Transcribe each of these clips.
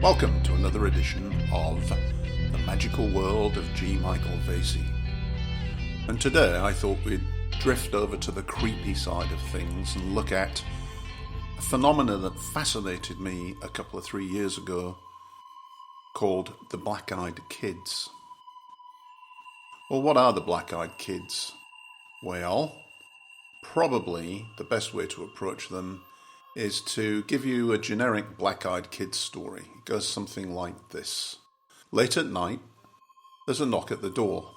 Welcome to another edition of The Magical World of G. Michael Vasey. And today I thought we'd drift over to the creepy side of things and look at a phenomena that fascinated me a couple of 3 years ago called the Black-Eyed Kids. Well, what are the Black-Eyed Kids? Well, probably the best way to approach them is to give you a generic Black-Eyed Kids story. It goes something like this. Late at night, there's a knock at the door.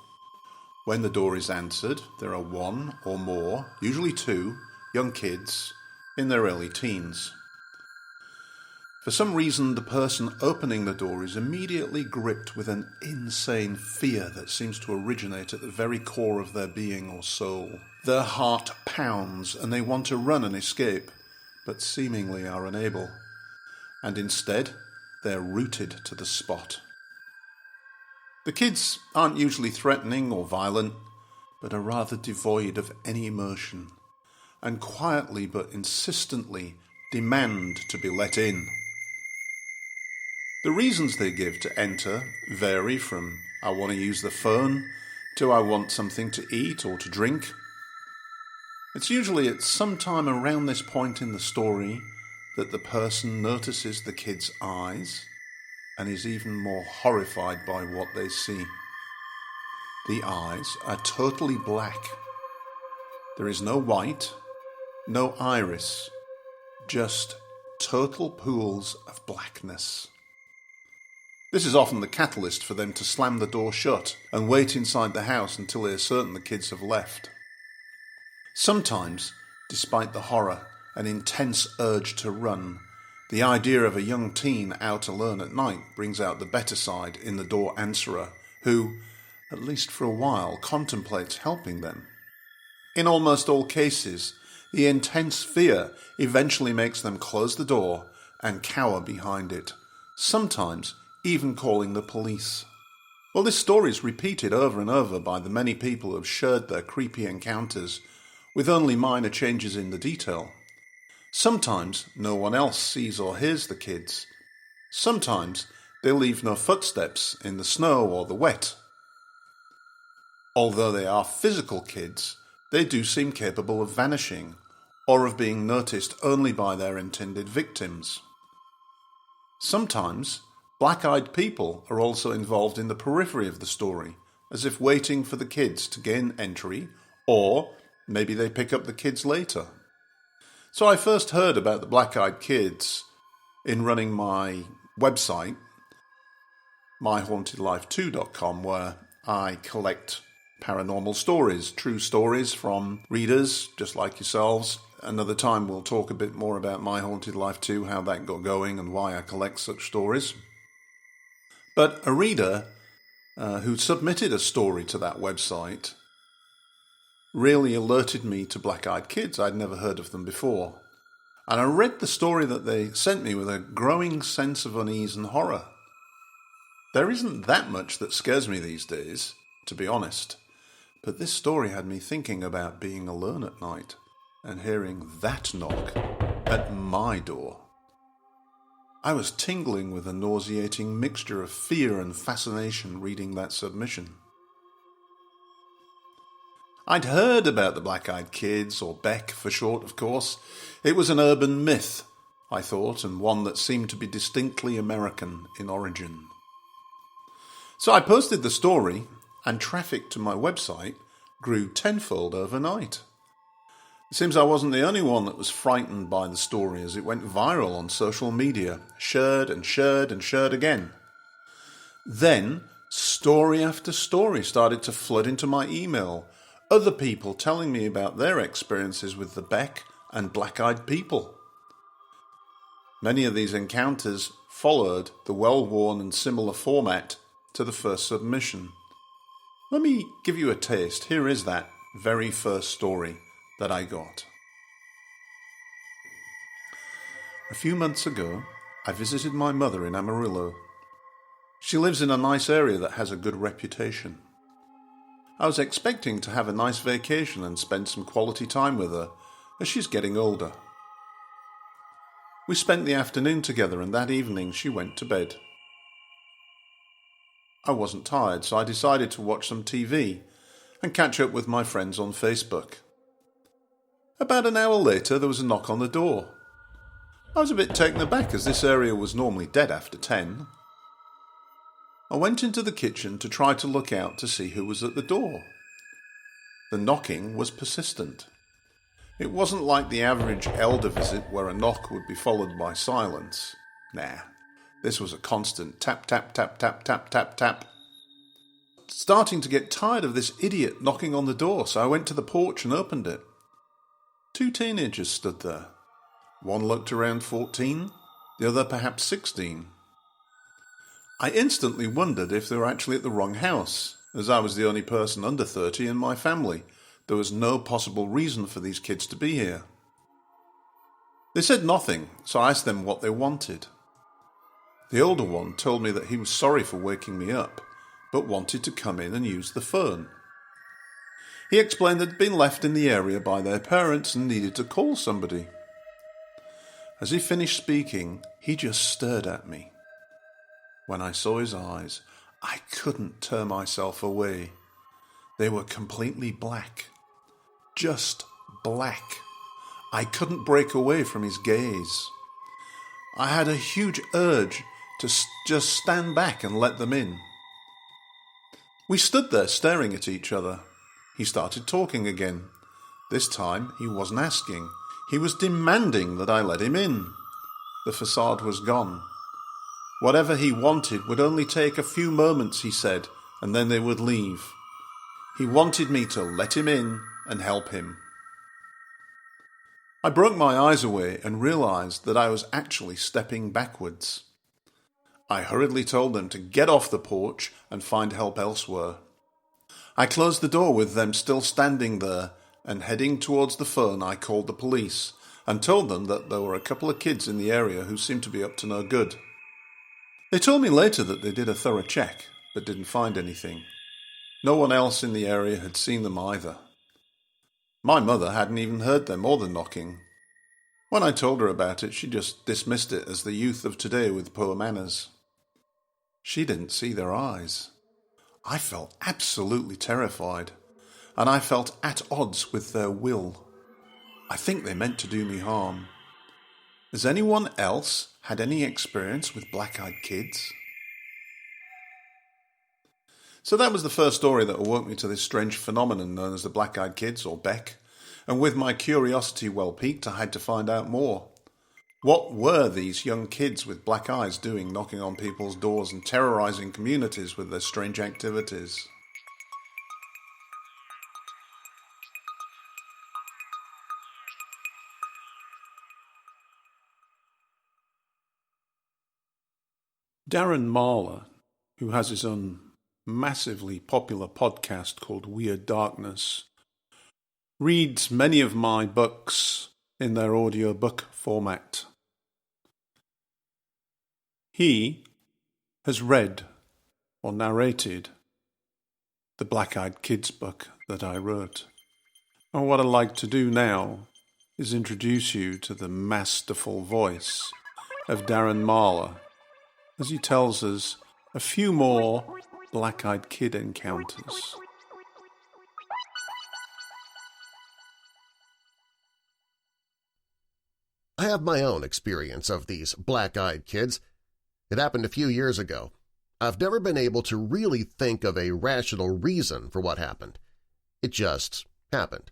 When the door is answered, there are one or more, usually two, young kids in their early teens. For some reason, the person opening the door is immediately gripped with an insane fear that seems to originate at the very core of their being or soul. Their heart pounds and they want to run and escape, but seemingly are unable, and instead they're rooted to the spot. The kids aren't usually threatening or violent, but are rather devoid of any emotion, and quietly but insistently demand to be let in. The reasons they give to enter vary from "I want to use the phone" to "I want something to eat or to drink." It's usually at some time around this point in the story that the person notices the kid's eyes and is even more horrified by what they see. The eyes are totally black. There is no white, no iris, just total pools of blackness. This is often the catalyst for them to slam the door shut and wait inside the house until they are certain the kids have left. Sometimes, despite the horror and intense urge to run, the idea of a young teen out alone at night brings out the better side in the door answerer, who, at least for a while, contemplates helping them. In almost all cases, the intense fear eventually makes them close the door and cower behind it, sometimes even calling the police. Well, this story is repeated over and over by the many people who have shared their creepy encounters with only minor changes in the detail. Sometimes no one else sees or hears the kids. Sometimes they leave no footsteps in the snow or the wet. Although they are physical kids, they do seem capable of vanishing or of being noticed only by their intended victims. Sometimes black-eyed people are also involved in the periphery of the story, as if waiting for the kids to gain entry, or maybe they pick up the kids later. So I first heard about the Black-Eyed Kids in running my website, myhauntedlife2.com, where I collect paranormal stories, true stories from readers just like yourselves. Another time we'll talk a bit more about My Haunted Life 2, how that got going and why I collect such stories. But a reader who submitted a story to that website really alerted me to Black-Eyed Kids. I'd never heard of them before. And I read the story that they sent me with a growing sense of unease and horror. There isn't that much that scares me these days, to be honest. But this story had me thinking about being alone at night and hearing that knock at my door. I was tingling with a nauseating mixture of fear and fascination reading that submission. I'd heard about the Black-Eyed Kids, or Beck for short, of course. It was an urban myth, I thought, and one that seemed to be distinctly American in origin. So I posted the story, and traffic to my website grew tenfold overnight. It seems I wasn't the only one that was frightened by the story, as it went viral on social media, shared and shared and shared again. Then, story after story started to flood into my email, other people telling me about their experiences with the Beck and Black-Eyed people. Many of these encounters followed the well-worn and similar format to the first submission. Let me give you a taste. Here is that very first story that I got. A few months ago, I visited my mother in Amarillo. She lives in a nice area that has a good reputation. I was expecting to have a nice vacation and spend some quality time with her, as she's getting older. We spent the afternoon together, and that evening she went to bed. I wasn't tired, so I decided to watch some TV and catch up with my friends on Facebook. About an hour later, there was a knock on the door. I was a bit taken aback, as this area was normally dead after 10. I went into the kitchen to try to look out to see who was at the door. The knocking was persistent. It wasn't like the average elder visit where a knock would be followed by silence. Nah, this was a constant tap, tap, tap, tap, tap, tap, tap. Starting to get tired of this idiot knocking on the door, so I went to the porch and opened it. 2 teenagers stood there. One looked around 14, the other perhaps 16. I instantly wondered if they were actually at the wrong house, as I was the only person under 30 in my family. There was no possible reason for these kids to be here. They said nothing, so I asked them what they wanted. The older one told me that he was sorry for waking me up, but wanted to come in and use the phone. He explained that he'd been left in the area by their parents and needed to call somebody. As he finished speaking, he just stared at me. When I saw his eyes, I couldn't tear myself away. They were completely black. Just black. I couldn't break away from his gaze. I had a huge urge to just stand back and let them in. We stood there staring at each other. He started talking again. This time he wasn't asking. He was demanding that I let him in. The facade was gone. Whatever he wanted would only take a few moments, he said, and then they would leave. He wanted me to let him in and help him. I broke my eyes away and realized that I was actually stepping backwards. I hurriedly told them to get off the porch and find help elsewhere. I closed the door with them still standing there, and heading towards the phone I called the police and told them that there were a couple of kids in the area who seemed to be up to no good. They told me later that they did a thorough check, but didn't find anything. No one else in the area had seen them either. My mother hadn't even heard them or the knocking. When I told her about it, she just dismissed it as the youth of today with poor manners. She didn't see their eyes. I felt absolutely terrified, and I felt at odds with their will. I think they meant to do me harm. Has anyone else had any experience with black-eyed kids? So that was the first story that awoke me to this strange phenomenon known as the black-eyed kids, or Beck, and with my curiosity well piqued, I had to find out more. What were these young kids with black eyes doing, knocking on people's doors and terrorizing communities with their strange activities? Darren Marlar, who has his own massively popular podcast called Weird Darkness, reads many of my books in their audiobook format. He has read or narrated the Black-Eyed Kids book that I wrote. And what I'd like to do now is introduce you to the masterful voice of Darren Marlar as he tells us a few more Black-Eyed Kid encounters. I have my own experience of these black-eyed kids. It happened a few years ago. I've never been able to really think of a rational reason for what happened. It just happened.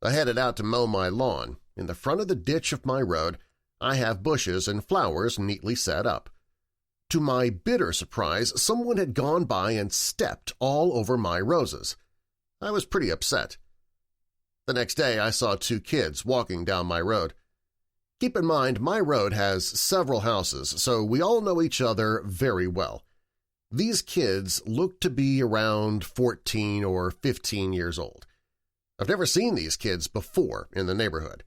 I headed out to mow my lawn. In the front of the ditch of my road, I have bushes and flowers neatly set up. To my bitter surprise, someone had gone by and stepped all over my roses. I was pretty upset. The next day, I saw 2 kids walking down my road. Keep in mind, my road has several houses, so we all know each other very well. These kids look to be around 14 or 15 years old. I've never seen these kids before in the neighborhood.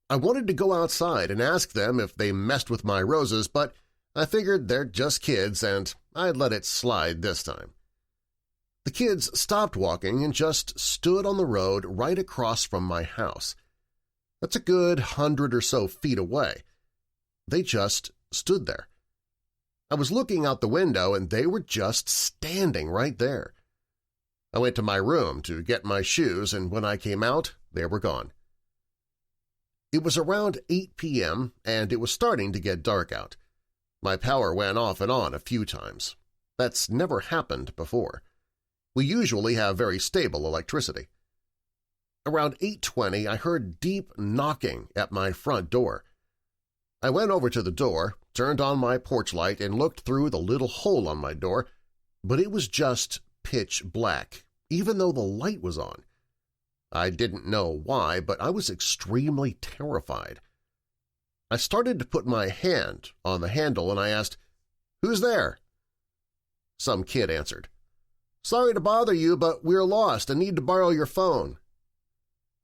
I wanted to go outside and ask them if they messed with my roses, but I figured they're just kids and I'd let it slide this time. The kids stopped walking and just stood on the road right across from my house. That's a good 100 or so feet away. They just stood there. I was looking out the window and they were just standing right there. I went to my room to get my shoes, and when I came out, they were gone. It was around 8 p.m., and it was starting to get dark out. My power went off and on a few times. That's never happened before. We usually have very stable electricity. Around 8:20, I heard deep knocking at my front door. I went over to the door, turned on my porch light, and looked through the little hole on my door, but it was just pitch black, even though the light was on. I didn't know why, but I was extremely terrified. I started to put my hand on the handle and I asked, "Who's there?" Some kid answered, "Sorry to bother you, but we're lost and need to borrow your phone."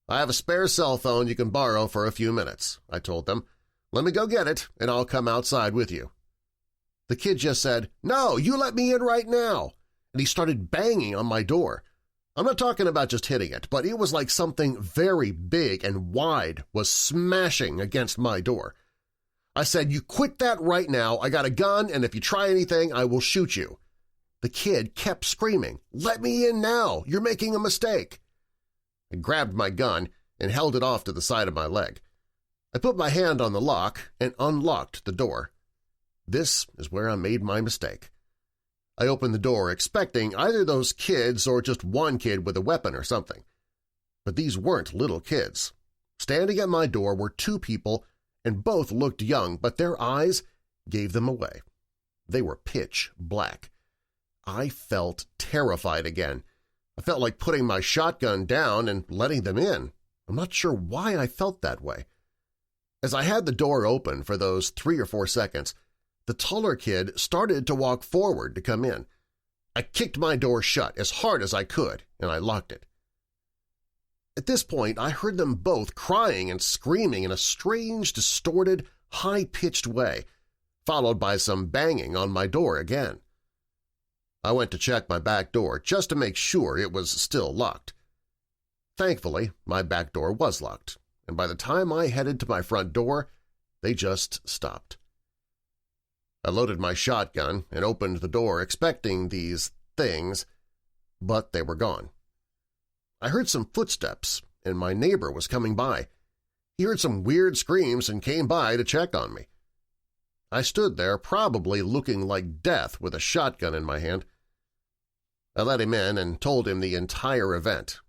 "I have a spare cell phone you can borrow for a few minutes," I told them. "Let me go get it, and I'll come outside with you." The kid just said, "No, you let me in right now," and he started banging on my door. I'm not talking about just hitting it, but it was like something very big and wide was smashing against my door. I said, "You quit that right now. I got a gun, and if you try anything, I will shoot you." The kid kept screaming, "Let me in now! You're making a mistake!" I grabbed my gun and held it off to the side of my leg. I put my hand on the lock and unlocked the door. This is where I made my mistake. I opened the door expecting either those kids or just one kid with a weapon or something. But these weren't little kids. Standing at my door were two people, and both looked young, but their eyes gave them away. They were pitch black. I felt terrified again. I felt like putting my shotgun down and letting them in. I'm not sure why I felt that way. As I had the door open for those 3 or 4 seconds, the taller kid started to walk forward to come in. I kicked my door shut as hard as I could, and I locked it. At this point, I heard them both crying and screaming in a strange, distorted, high-pitched way, followed by some banging on my door again. I went to check my back door just to make sure it was still locked. Thankfully, my back door was locked, and by the time I headed to my front door, they just stopped. I loaded my shotgun and opened the door expecting these things, but they were gone. I heard some footsteps, and my neighbor was coming by. He heard some weird screams and came by to check on me. I stood there probably looking like death with a shotgun in my hand. I let him in and told him the entire event.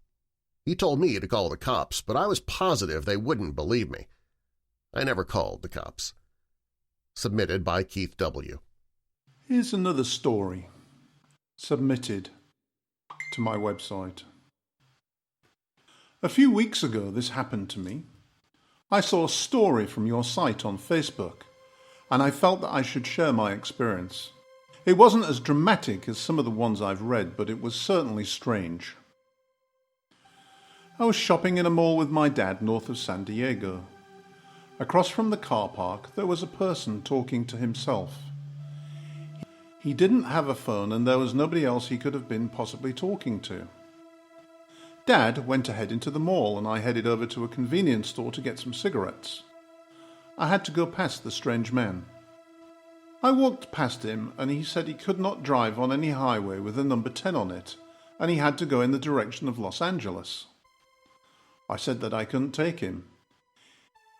He told me to call the cops, but I was positive they wouldn't believe me. I never called the cops. Submitted by Keith W. Here's another story submitted to my website. A few weeks ago this happened to me. I saw a story from your site on Facebook, and I felt that I should share my experience. It wasn't as dramatic as some of the ones I've read, but it was certainly strange. I was shopping in a mall with my dad north of San Diego. Across from the car park there was a person talking to himself. He didn't have a phone and there was nobody else he could have been possibly talking to. Dad went ahead into the mall and I headed over to a convenience store to get some cigarettes. I had to go past the strange man. I walked past him and he said he could not drive on any highway with the number 10 on it and he had to go in the direction of Los Angeles. I said that I couldn't take him.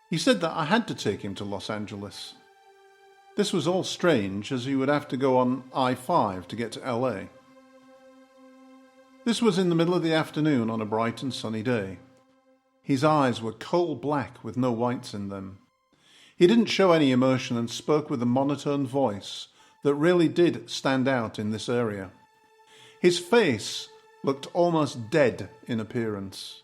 He said that I had to take him to Los Angeles. This was all strange as he would have to go on I-5 to get to LA. This was in the middle of the afternoon on a bright and sunny day. His eyes were coal black with no whites in them. He didn't show any emotion and spoke with a monotone voice that really did stand out in this area. His face looked almost dead in appearance.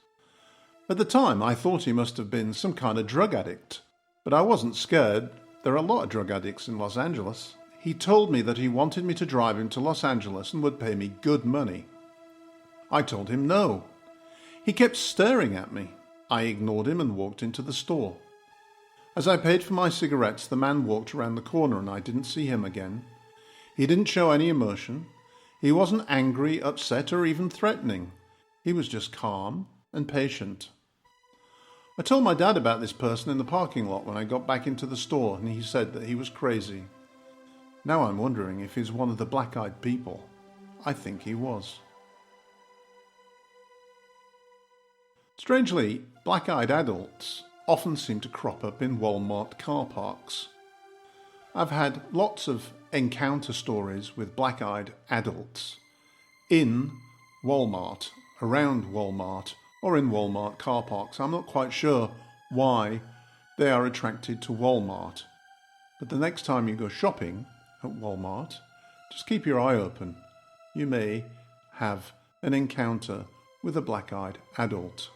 At the time, I thought he must have been some kind of drug addict, but I wasn't scared. There are a lot of drug addicts in Los Angeles. He told me that he wanted me to drive him to Los Angeles and would pay me good money. I told him no. He kept staring at me. I ignored him and walked into the store. As I paid for my cigarettes, the man walked around the corner and I didn't see him again. He didn't show any emotion. He wasn't angry, upset, or even threatening. He was just calm and patient. I told my dad about this person in the parking lot when I got back into the store, and he said that he was crazy. Now I'm wondering if he's one of the black-eyed people. I think he was. Strangely, black-eyed adults often seem to crop up in Walmart car parks. I've had lots of encounter stories with black-eyed adults in Walmart, around Walmart, or in Walmart car parks. I'm not quite sure why they are attracted to Walmart. But the next time you go shopping at Walmart, just keep your eye open. You may have an encounter with a black-eyed adult.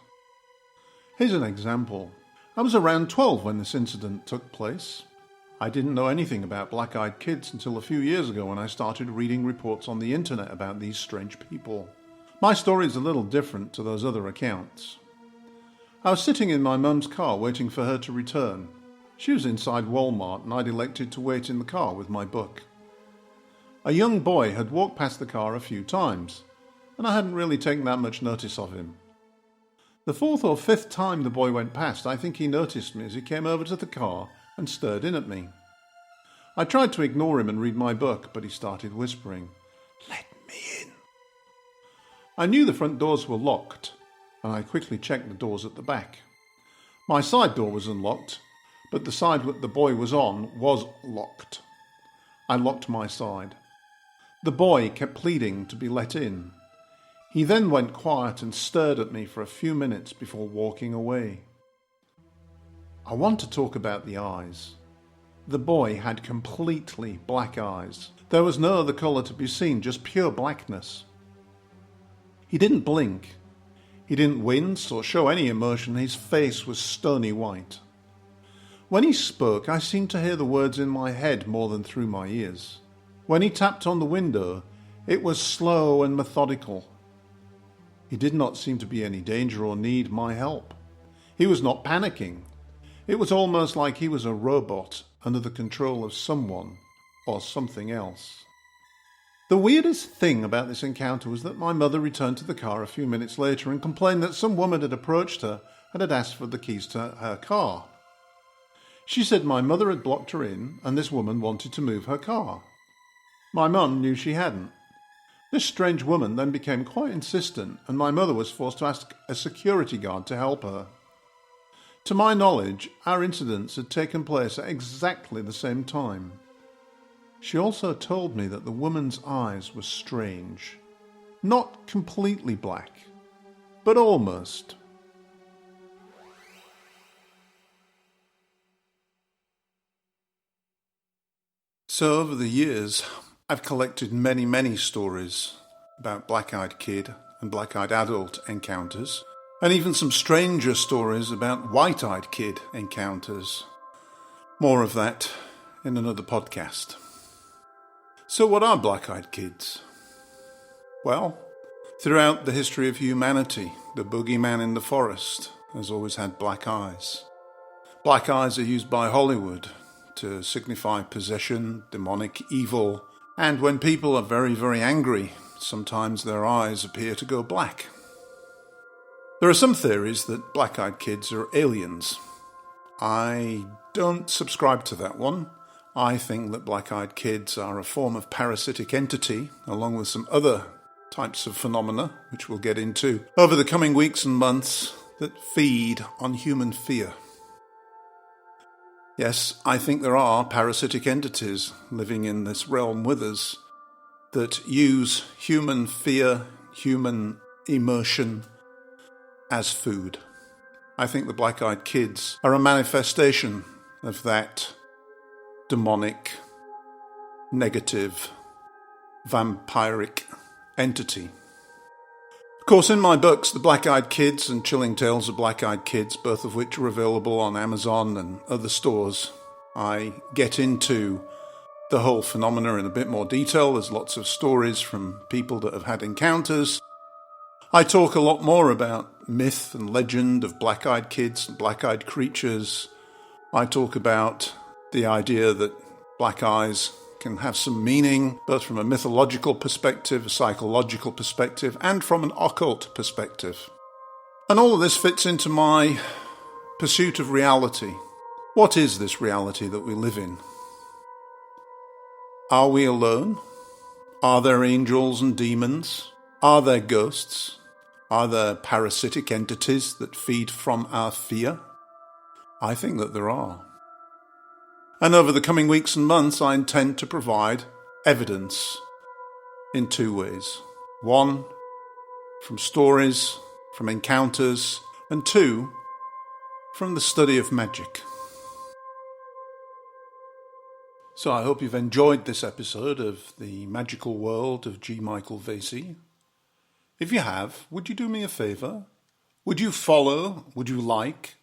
Here's an example. I was around 12 when this incident took place. I didn't know anything about black-eyed kids until a few years ago when I started reading reports on the internet about these strange people. My story is a little different to those other accounts. I was sitting in my mum's car waiting for her to return. She was inside Walmart and I'd elected to wait in the car with my book. A young boy had walked past the car a few times, and I hadn't really taken that much notice of him. The fourth or fifth time the boy went past, I think he noticed me as he came over to the car and stared in at me. I tried to ignore him and read my book, but he started whispering, "Let me in." I knew the front doors were locked, and I quickly checked the doors at the back. My side door was unlocked, but the side that the boy was on was locked. I locked my side. The boy kept pleading to be let in. He then went quiet and stared at me for a few minutes before walking away. I want to talk about the eyes. The boy had completely black eyes. There was no other colour to be seen, just pure blackness. He didn't blink. He didn't wince or show any emotion. His face was stony white. When he spoke, I seemed to hear the words in my head more than through my ears. When he tapped on the window, it was slow and methodical. He did not seem to be any danger or need my help. He was not panicking. It was almost like he was a robot under the control of someone or something else. The weirdest thing about this encounter was that my mother returned to the car a few minutes later and complained that some woman had approached her and had asked for the keys to her car. She said my mother had blocked her in and this woman wanted to move her car. My mum knew she hadn't. This strange woman then became quite insistent and my mother was forced to ask a security guard to help her. To my knowledge, our incidents had taken place at exactly the same time. She also told me that the woman's eyes were strange. Not completely black, but almost. So over the years, I've collected many stories about black-eyed kid and black-eyed adult encounters, and even some stranger stories about white-eyed kid encounters. More of that in another podcast. So what are black-eyed kids? Well, throughout the history of humanity, the boogeyman in the forest has always had black eyes. Black eyes are used by Hollywood to signify possession, demonic evil, and when people are very angry, sometimes their eyes appear to go black. There are some theories that black-eyed kids are aliens. I don't subscribe to that one. I think that black-eyed kids are a form of parasitic entity, along with some other types of phenomena, which we'll get into over the coming weeks and months, that feed on human fear. Yes, I think there are parasitic entities living in this realm with us that use human fear, human emotion as food. I think the black-eyed kids are a manifestation of that demonic, negative, vampiric entity. Of course, in my books, The Black-Eyed Kids and Chilling Tales of Black-Eyed Kids, both of which are available on Amazon and other stores, I get into the whole phenomena in a bit more detail. There's lots of stories from people that have had encounters. I talk a lot more about myth and legend of black-eyed kids and black-eyed creatures. I talk about the idea that black eyes can have some meaning, both from a mythological perspective, a psychological perspective, and from an occult perspective. And all of this fits into my Pursuit of reality. What is this reality that we live in? Are we alone? Are there angels and demons? Are there ghosts? Are there parasitic entities that feed from our fear? I think that there are. And over the coming weeks and months, I intend to provide evidence in two ways. One, from stories, from encounters, and two, from the study of magic. So I hope you've enjoyed this episode of The Magical World of G. Michael Vasey. If you have, would you do me a favour? Would you follow, would you like,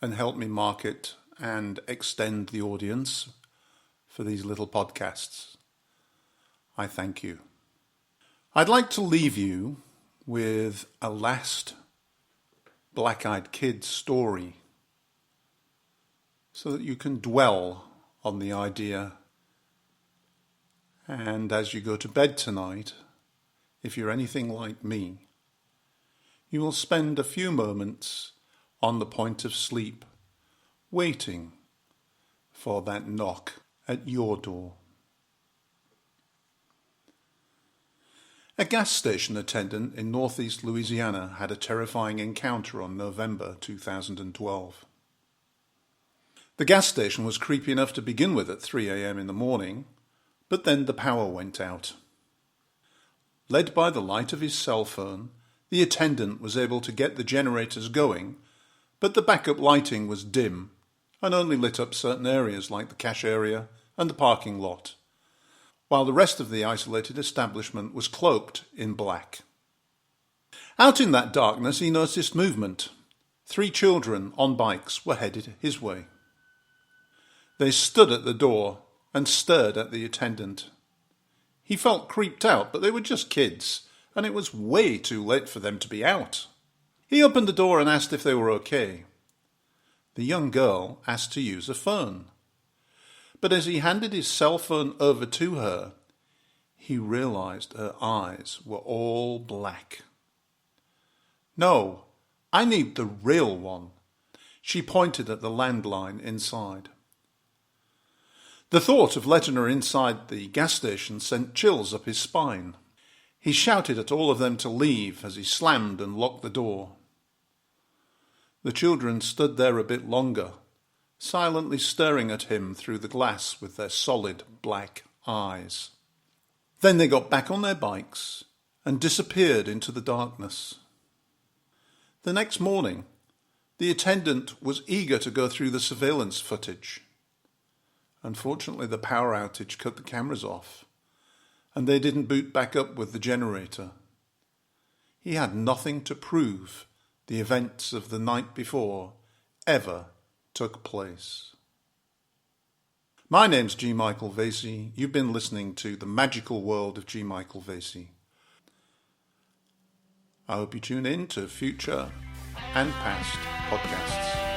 and help me market and extend the audience for these little podcasts? I thank you. I'd like to leave you with a last Black-Eyed Kid story so that you can dwell on the idea, and as you go to bed tonight, if you're anything like me, you will spend a few moments on the point of sleep waiting for that knock at your door. A gas station attendant in northeast Louisiana had a terrifying encounter on November 2012. The gas station was creepy enough to begin with at 3 a.m. in the morning, but then the power went out. Led by the light of his cell phone, the attendant was able to get the generators going, but the backup lighting was dim and only lit up certain areas like the cash area and the parking lot, while the rest of the isolated establishment was cloaked in black. Out in that darkness he noticed movement. 3 children on bikes were headed his way. They stood at the door and stared at the attendant. He felt creeped out, but they were just kids, and it was way too late for them to be out. He opened the door and asked if they were okay. The young girl asked to use a phone. But as he handed his cell phone over to her, he realized her eyes were all black. "No, I need the real one." She pointed at the landline inside. The thought of letting her inside the gas station sent chills up his spine. He shouted at all of them to leave as he slammed and locked the door. The children stood there a bit longer, silently staring at him through the glass with their solid black eyes. Then they got back on their bikes and disappeared into the darkness. The next morning, the attendant was eager to go through the surveillance footage. Unfortunately, the power outage cut the cameras off, and they didn't boot back up with the generator. He had nothing to prove the events of the night before ever took place. My name's G. Michael Vasey. You've been listening to The Magical World of G. Michael Vasey. I hope you tune in to future and past podcasts.